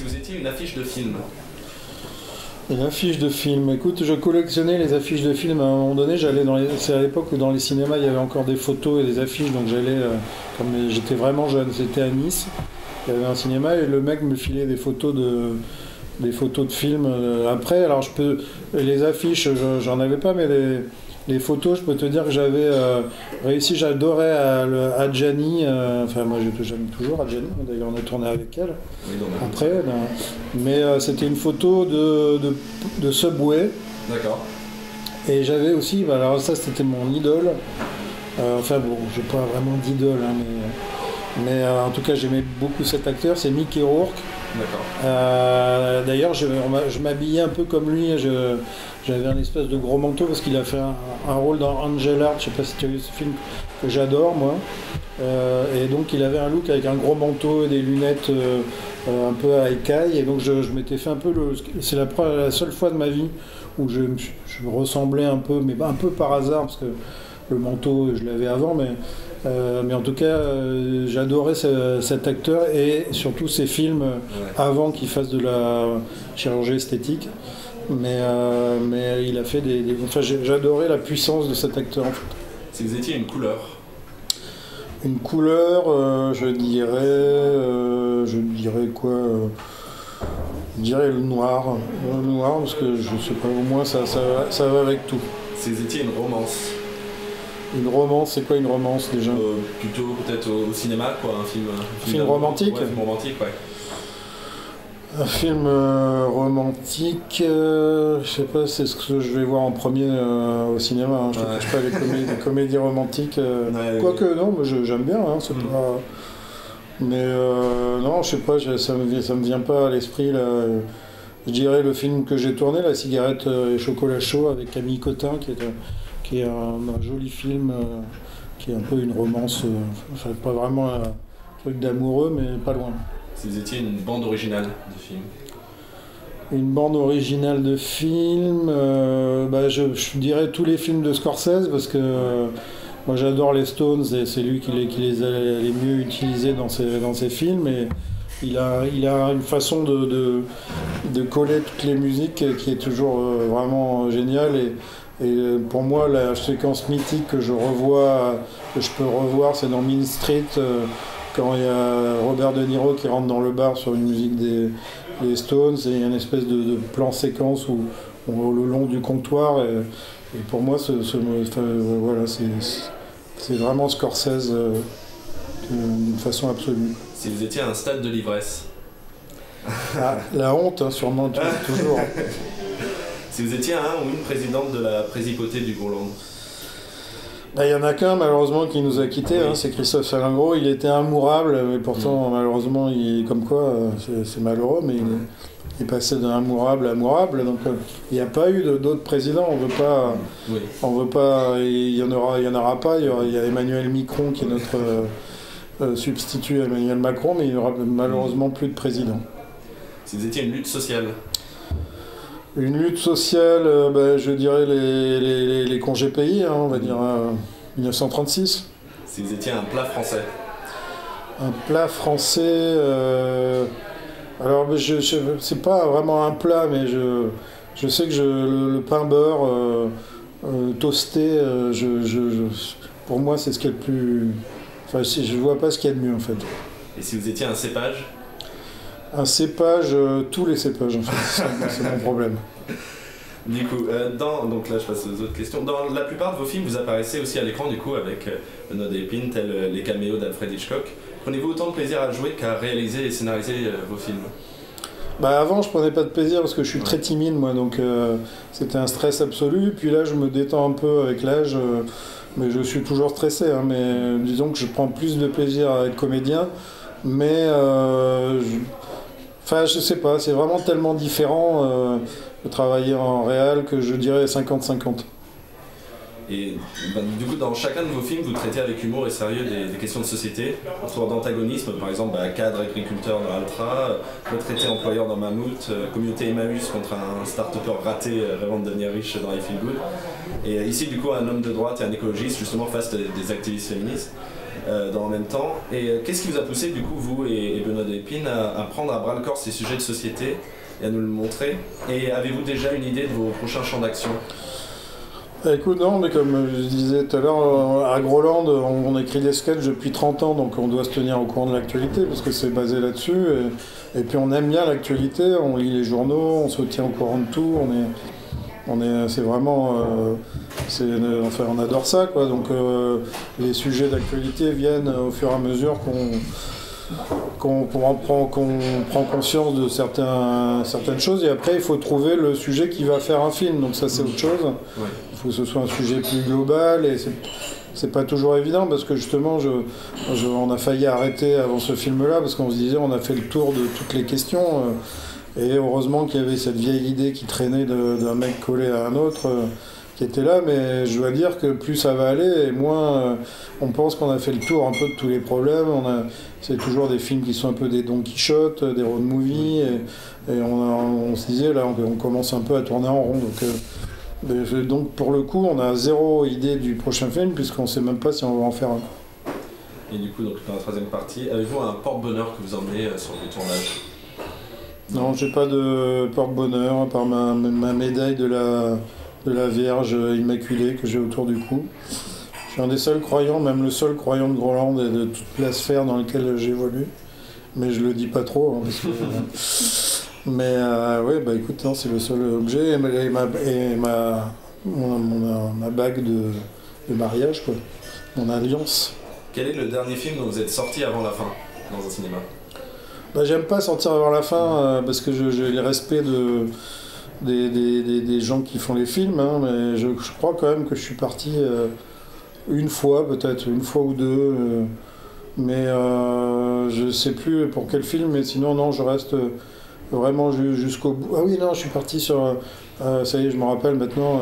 Si vous étiez une affiche de film. Une affiche de film. Écoute, je collectionnais les affiches de films. À un moment donné, c'est à l'époque où dans les cinémas, il y avait encore des photos et des affiches, donc j'allais, comme j'étais vraiment jeune, c'était à Nice. Il y avait un cinéma et le mec me filait des photos de films. Après, alors les affiches, j'en avais pas, mais les photos, je peux te dire que j'avais réussi, j'adorais Adjani, enfin moi j'aime toujours Adjani, d'ailleurs on a tourné avec elle, après, mais c'était une photo de Subway. D'accord. Et j'avais aussi, alors ça c'était mon idole, enfin bon, j'ai pas vraiment d'idole, hein, mais en tout cas j'aimais beaucoup cet acteur, c'est Mickey Rourke. D'accord. D'ailleurs je m'habillais un peu comme lui, j'avais un espèce de gros manteau parce qu'il a fait un rôle dans Angel Heart, je sais pas si tu as vu ce film que j'adore moi, et donc il avait un look avec un gros manteau et des lunettes un peu à écailles, et donc je m'étais fait un peu c'est la seule fois de ma vie où je ressemblais un peu, mais un peu par hasard parce que le manteau je l'avais avant, mais en tout cas j'adorais cet acteur et surtout ses films avant qu'il fasse de la chirurgie esthétique. Mais il a fait enfin, j'adorais la puissance de cet acteur en fait. Si vous étiez une couleur. Une couleur, je dirais quoi je dirais le noir. Le noir parce que je sais pas, au moins ça va avec tout. Si vous étiez une romance. Une romance, c'est quoi une romance déjà? Plutôt peut-être au cinéma, quoi, un film romantique. Ouais, un film romantique, ouais. Un film romantique, je sais pas, c'est ce que je vais voir en premier au cinéma. Hein. Je ne cache pas les comédies romantiques. Quoique non, moi j'aime bien. Hein, c'est pas... Mais non, je sais pas, ça me vient pas à l'esprit là. Je dirais le film que j'ai tourné, La cigarette et chocolat chaud avec Camille Cotin, qui est un joli film, qui est un peu une romance, enfin pas vraiment un truc d'amoureux, mais pas loin. Si vous étiez une bande originale de film. Une bande originale de film, je dirais tous les films de Scorsese parce que moi j'adore les Stones et c'est lui qui les a les mieux utilisés dans ses films, et il a une façon de coller toutes les musiques qui est toujours vraiment géniale, et pour moi la séquence mythique que je peux revoir, c'est dans Mean Street. Quand il y a Robert De Niro qui rentre dans le bar sur une musique des Stones, et il y a une espèce de plan séquence où le long du comptoir, et pour moi voilà, c'est vraiment Scorsese d'une façon absolue. Si vous étiez à un stade de l'ivresse. La honte, hein, sûrement, toujours. Si vous étiez un ou une présidente de la Présipauté du Groenland. Il y en a qu'un malheureusement qui nous a quittés, oui. Hein, c'est Christophe Salingro. Il était immourable, mais pourtant malheureusement, comme quoi, c'est malheureux, mais il passait d'immourable à mourable. Donc il n'y a pas eu d'autres présidents. On veut pas. Il y en aura pas. Il y a Emmanuel Macron qui est notre substitut à Emmanuel Macron, mais il n'y aura malheureusement plus de président. Si vous étiez une lutte sociale. Une lutte sociale, je dirais les congés payés, hein, on va dire 1936. Si vous étiez un plat français. Un plat français, alors c'est pas vraiment un plat, mais je sais que le pain beurre toasté, pour moi c'est ce qu'il y a de plus... Enfin, je vois pas ce qu'il y a de mieux en fait. Et si vous étiez un cépage? Un cépage, tous les cépages en fait, c'est mon problème. Du coup, donc là je passe aux autres questions. Dans la plupart de vos films, vous apparaissez aussi à l'écran du coup avec nos épines, tels les caméos d'Alfred Hitchcock. Prenez-vous autant de plaisir à jouer qu'à réaliser et scénariser vos films? Avant, je prenais pas de plaisir parce que je suis très timide moi, donc c'était un stress absolu. Puis là, je me détends un peu avec l'âge, mais je suis toujours stressé. Hein, mais disons que je prends plus de plaisir à être comédien, mais je sais pas, c'est vraiment tellement différent de travailler en réal que je dirais 50-50. Et du coup, dans chacun de vos films, vous traitez avec humour et sérieux des questions de société, autour d'antagonisme, par exemple cadre agriculteur dans Altra, retraité employeur dans Mammouth, communauté Emmaüs contre un start-upper raté rêvant de devenir riche dans I Feel Good. Et ici, du coup, un homme de droite et un écologiste, justement, face à des activistes féministes. dans le même temps. Et qu'est-ce qui vous a poussé, du coup, vous et Benoît Delépine, à prendre à bras le corps ces sujets de société et à nous le montrer? Et avez-vous déjà une idée de vos prochains champs d'action? Écoute, non, mais comme je disais tout à l'heure, à Groland, on écrit des sketchs depuis 30 ans, donc on doit se tenir au courant de l'actualité, parce que c'est basé là-dessus. Et puis on aime bien l'actualité, on lit les journaux, on se tient au courant de tout, c'est vraiment... enfin, on adore ça, quoi. Donc les sujets d'actualité viennent au fur et à mesure qu'on prend conscience de certaines choses, et après il faut trouver le sujet qui va faire un film, donc ça c'est autre chose. Ouais. Il faut que ce soit un sujet plus global, et c'est pas toujours évident, parce que justement on a failli arrêter avant ce film-là, parce qu'on se disait on a fait le tour de toutes les questions, et heureusement qu'il y avait cette vieille idée qui traînait d'un mec collé à un autre, qui était là, mais je dois dire que plus ça va aller, et moins on pense qu'on a fait le tour un peu de tous les problèmes. C'est toujours des films qui sont un peu des Don Quichotte, des road movies, et on se disait là on commence un peu à tourner en rond. Donc pour le coup on a zéro idée du prochain film, puisqu'on sait même pas si on va en faire un. Et du coup, donc, dans la troisième partie, avez-vous un porte-bonheur que vous emmenez sur le tournage? Non, j'ai pas de porte-bonheur, à part ma médaille de la Vierge Immaculée que j'ai autour du cou. Je suis un des seuls croyants, même le seul croyant de Groland et de toute la sphère dans laquelle j'évolue. Mais je le dis pas trop, hein, parce que, mais oui, bah écoute, non, c'est le seul objet, et ma bague de mariage, quoi, mon alliance. Quel est le dernier film dont vous êtes sorti avant la fin dans un cinéma? Bah, j'aime pas sortir avant la fin, parce que j'ai le respect des gens qui font les films, hein, mais je crois quand même que je suis parti une fois, peut-être une fois ou deux, mais je sais plus pour quel film, mais sinon non, je reste vraiment jusqu'au bout. Ah oui, non, je suis parti sur, ça y est, je me rappelle maintenant,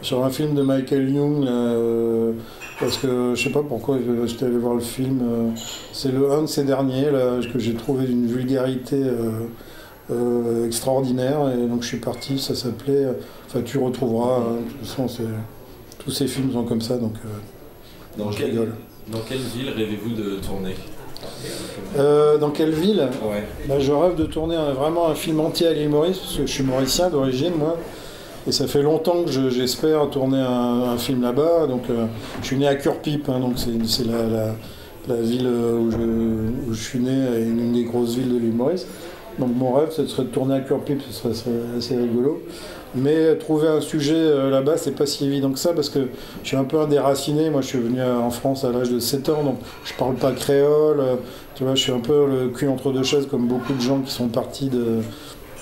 sur un film de Michael Young, parce que je sais pas pourquoi j'étais allé voir le film, c'est un de ces derniers là, que j'ai trouvé d'une vulgarité extraordinaire, et donc je suis parti, ça s'appelait, enfin tu retrouveras, hein, de toute façon tous ces films sont comme ça, donc dans quelle ville rêvez-vous de tourner? Dans quelle ville? Ouais. Bah, je rêve de tourner vraiment un film entier à l'île Maurice, parce que je suis mauricien d'origine, moi, et ça fait longtemps que j'espère tourner un film là-bas. Donc je suis né à Cure-Pipe, hein, donc c'est la ville où je suis né, et une des grosses villes de l'île Maurice. Donc mon rêve, ce serait de tourner à Cure-Pipe, ce serait assez rigolo. Mais trouver un sujet là-bas, c'est pas si évident que ça, parce que je suis un peu un déraciné. Moi, je suis venu en France à l'âge de 7 ans, donc je parle pas créole. Tu vois, je suis un peu le cul entre deux chaises, comme beaucoup de gens qui sont partis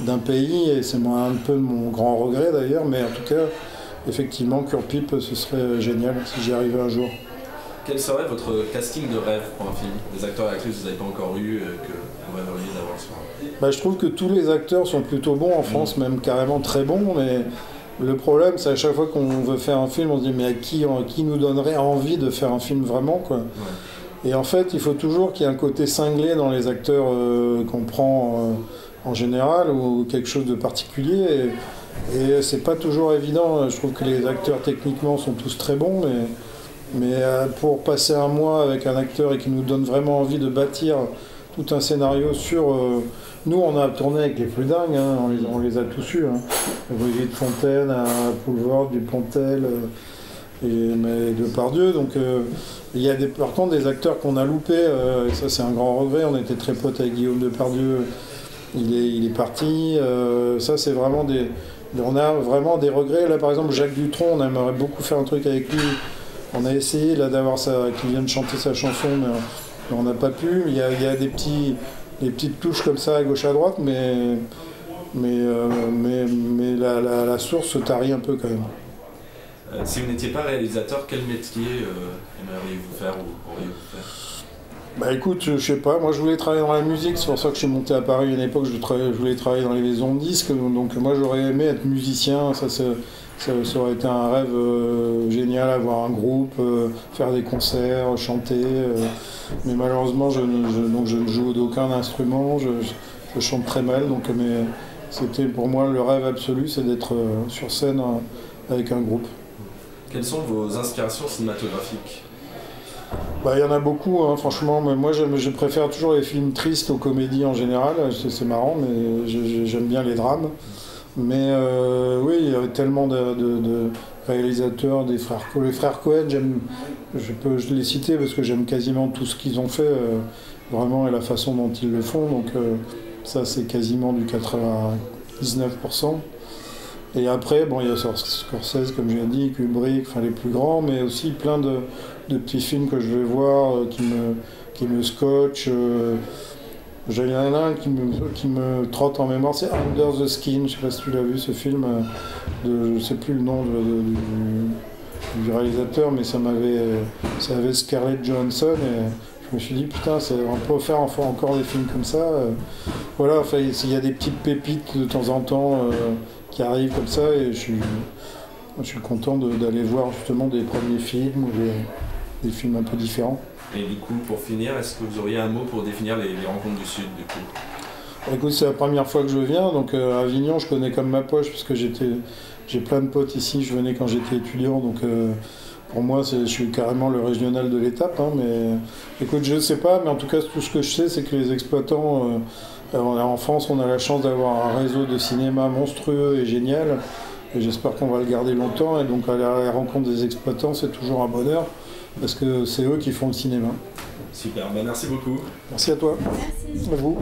d'un pays, et c'est un peu mon grand regret d'ailleurs. Mais en tout cas, effectivement, Cure-Pipe, ce serait génial si j'y arrivais un jour. Quel serait votre casting de rêve pour un film? Des acteurs et actrices que vous n'avez pas encore eu, que vous rêveriez d'avoir sur un... Je trouve que tous les acteurs sont plutôt bons en France, même carrément très bons, mais le problème, c'est à chaque fois qu'on veut faire un film, on se dit mais qui nous donnerait envie de faire un film vraiment, quoi. Ouais. Et en fait, il faut toujours qu'il y ait un côté cinglé dans les acteurs qu'on prend en général, ou quelque chose de particulier, et c'est pas toujours évident. Je trouve que les acteurs techniquement sont tous très bons, mais pour passer un mois avec un acteur et qui nous donne vraiment envie de bâtir tout un scénario sur... nous, on a tourné avec les plus dingues, hein, on les a tous eus. Hein. Brigitte Fontaine, à Poulvord, Dupontel, et Depardieu. Donc il y a par contre des acteurs qu'on a loupés, et ça c'est un grand regret. On était très potes avec Guillaume Depardieu, il est parti. Ça c'est vraiment on a vraiment des regrets. Là par exemple, Jacques Dutronc, on aimerait beaucoup faire un truc avec lui. On a essayé là d'avoir qu'il vienne chanter sa chanson, mais on n'a pas pu. Il y a des petites touches comme ça à gauche à droite, mais la source se tarit un peu quand même. Si vous n'étiez pas réalisateur, quel métier aimeriez-vous faire ou pourriez-vous faire? Écoute, je sais pas, moi je voulais travailler dans la musique, c'est pour ça que je suis monté à Paris à une époque, je voulais travailler dans les maisons de disques, donc moi j'aurais aimé être musicien, ça aurait été un rêve génial, avoir un groupe, faire des concerts, chanter, mais malheureusement je ne joue d'aucun instrument, je chante très mal, donc mais c'était pour moi le rêve absolu, c'est d'être sur scène avec un groupe. Quelles sont vos inspirations cinématographiques? Bah, il y en a beaucoup, hein, franchement. Mais moi, je préfère toujours les films tristes aux comédies en général. C'est marrant, mais j'aime bien les drames. Mais oui, il y a tellement de réalisateurs, les frères Cohen, je les citer parce que j'aime quasiment tout ce qu'ils ont fait, vraiment, et la façon dont ils le font. Donc ça, c'est quasiment du 99%. Et après, bon, il y a Scorsese, comme je l'ai dit, Kubrick, enfin les plus grands, mais aussi plein de petits films que je vais voir qui me scotchent. Il y en a un qui me trotte en mémoire, c'est Under the Skin, je ne sais pas si tu l'as vu ce film, je ne sais plus le nom du réalisateur, mais ça avait Scarlett Johansson, et je me suis dit putain, on peut faire encore des films comme ça. Voilà, enfin, il y a des petites pépites de temps en temps qui arrivent comme ça, et je suis content d'aller voir justement des premiers films ou des films un peu différents. Et du coup, pour finir, est-ce que vous auriez un mot pour définir les rencontres du Sud, du coup? Écoute, c'est la première fois que je viens, donc Avignon, je connais comme ma poche, parce que j'ai plein de potes ici, je venais quand j'étais étudiant, donc pour moi, je suis carrément le régional de l'étape, hein, mais écoute, je ne sais pas, mais en tout cas, tout ce que je sais, c'est que les exploitants, en France, on a la chance d'avoir un réseau de cinéma monstrueux et génial, et j'espère qu'on va le garder longtemps, et donc à la rencontre des exploitants, c'est toujours un bonheur. Parce que c'est eux qui font le cinéma. Super, bah merci beaucoup. Merci à toi. Merci. À vous.